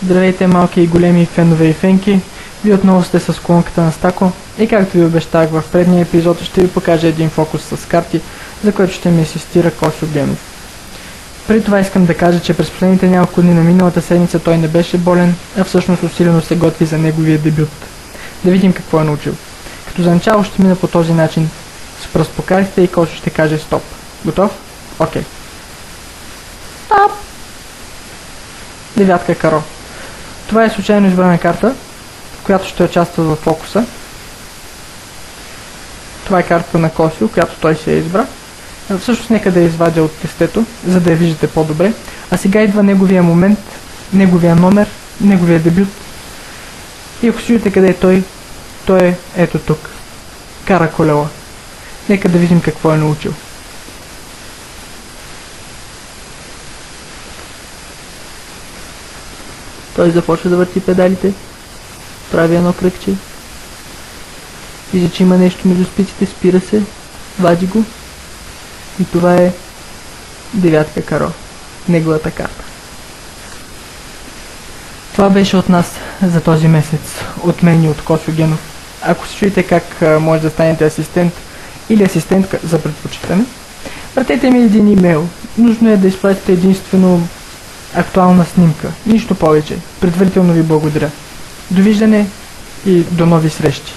Здравейте, малки и големи фенове и фенки! Ви отново сте с колонката на Стако и както ви обещах в предния епизод, ще ви покажа един фокус с карти, за който ще ми асистира Косьо Генов. Преди това искам да кажа, че през последните няколко дни на миналата седмица той не беше болен, а всъщност усилено се готви за неговия дебют. Да видим какво е научил. Като за начало ще мина по този начин. С пръст по картите и Косьо ще каже стоп. Готов? Окей. Стоп! Девятка каро. Това е случайно избрана карта, която ще участва в фокуса. Това е картата на Косьо, която той се избра. Всъщност нека да я извадя от тестето, за да я виждате по-добре. А сега идва неговия момент, неговия номер, неговия дебют. И ако си чуете къде е той е ето тук. Кара колела. Нека да видим какво е научил. Той започва да върти педалите, прави едно кръгче, вижда, че има нещо между спиците, спира се, вади го и това е девятка каро, неговата карта. Това беше от нас за този месец, от мен и от Косьо Генов. Ако се чуете как може да станете асистент или асистентка за предпочитане, пратете ми един имейл. Нужно е да изпратите единствено актуална снимка. Нищо повече. Предварително ви благодаря. Довиждане и до нови срещи.